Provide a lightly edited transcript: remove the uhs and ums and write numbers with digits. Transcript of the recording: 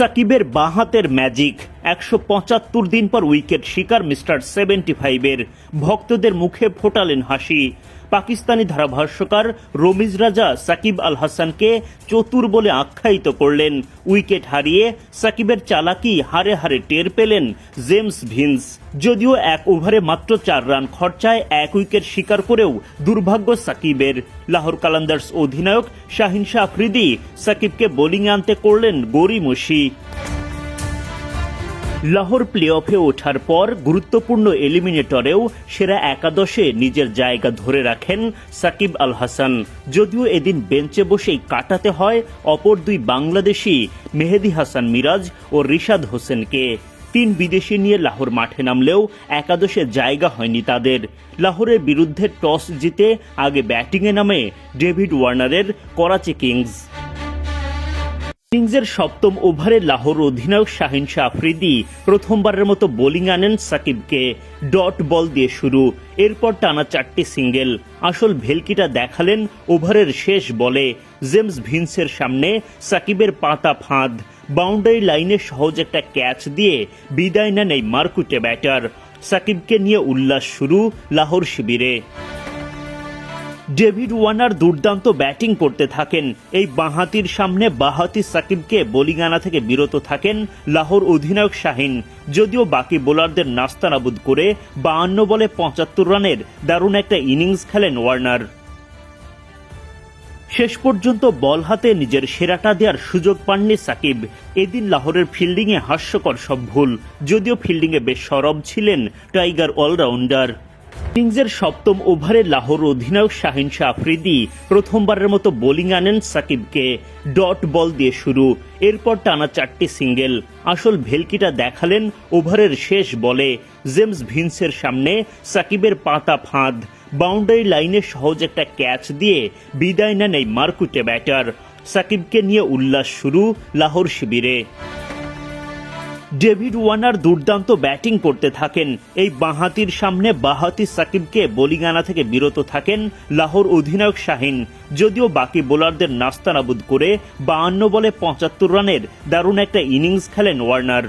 সাকিবের বাঁ হাতের ম্যাজিক ১৭৫ দিন পর উইকেট শিকার মিস্টার 75-এর ভক্তদের মুখে ফোটালেন হাসি। পাকিস্তানি ধারাভাষ্যকার রমিজ রাজা সাকিব আল হাসানকে চতুর বলে আখ্যায়িত করলেন। উইকেট হারিয়ে সাকিবের চালাকি হারে হারে টের পেলেন জেমস ভিন্স। যদিও এক ওভারে মাত্র ৪ রান খরচায় ১ উইকেট শিকার করেও দুর্ভাগ্য সাকিবের। লাহোর কালান্দার্স অধিনায়ক শাহিন শাহ আফ্রিদি সাকিবকে বোলিংয়ে আনতে করলেন গড়িমসি। লাহোর প্লে অফে ওঠার পর গুরুত্বপূর্ণ এলিমিনেটরেও সেরা একাদশে নিজের জায়গা ধরে রাখেন সাকিব আল হাসান। যদিও এদিন বেঞ্চে বসেই কাটাতে হয় অপর দুই বাংলাদেশি মেহেদী হাসান মিরাজ ও রিশাদ হোসেনকে। ৩ বিদেশি নিয়ে লাহোর মাঠে নামলেও একাদশে জায়গা হয়নি তাদের। লাহোরের বিরুদ্ধে টস জিতে আগে ব্যাটিংয়ে নামে ডেভিড ওয়ার্নারের করাচি কিংস। কিংসের ৭ম ওভারে লাহোর অধিনায়ক শাহিন শাহ আফ্রিদি প্রথমবারের মতো বোলিং আনেন সাকিবকে। ডট বল দিয়ে শুরু, এরপর টানা ৪টি সিঙ্গেল। আসল ভেলকিটা দেখালেন ওভারের শেষ বলে। জেমস ভিন্সের সামনে সাকিবের পাতা ফাঁদ, বাউন্ডারি লাইনে সহজ একটা ক্যাচ দিয়ে বিদায় নেন এই মারকুটে ব্যাটার। সাকিবকে নিয়ে উল্লাস শুরু লাহোর শিবিরে। ডেভিড ওয়ার্নার দুর্দান্ত ব্যাটিং করতে থাকেন। এই বাঁহাতির সামনে বাঁহাতি সাকিবকে বোলিং আনা থেকে বিরত থাকেন লাহোর অধিনায়ক শাহিন। যদিও বাকি বোলারদের নাস্তানাবুদ করে ৫২ বলে ৭৫ রানের দারুণ একটা ইনিংস খেলেন ওয়ার্নার। শেষ পর্যন্ত বল হাতে নিজের সেরাটা দেওয়ার সুযোগ পাননি সাকিব। এদিন লাহোরের ফিল্ডিংয়ে হাস্যকর সব ভুল। যদিও ফিল্ডিংয়ে বেশ সরব ছিলেন টাইগার অলরাউন্ডার। কিংসের ৭ম ওভারে লাহোর অধিনায়ক শাহিন শাহ আফ্রিদি প্রথমবারের মতো বোলিং আনেন সাকিবকে। ডট বল দিয়ে শুরু, এরপর টানা ৪টি সিঙ্গেল। আসল ভেলকিটা দেখালেন ওভারের শেষ বলে। জেমস ভিন্সের সামনে সাকিবের পাতা ফাঁদ, বাউন্ডারি লাইনে সহজ একটা ক্যাচ দিয়ে বিদায় নেন এই মারকুটে ব্যাটার। সাকিবকে নিয়ে উল্লাস শুরু লাহোর শিবিরে। ডেভিড ওয়ার্নার দুর্দান্ত ব্যাটিং করতে থাকেন। এই বাঁহাতির সামনে বাঁহাতি সাকিবকে বোলিং আনা থেকে বিরত থাকেন লাহোর অধিনায়ক শাহিন। যদিও বাকি বোলারদের নাস্তানাবুদ করে ৫২ বলে ৭৫ রানের দারুণ একটা ইনিংস খেলেন ওয়ার্নার।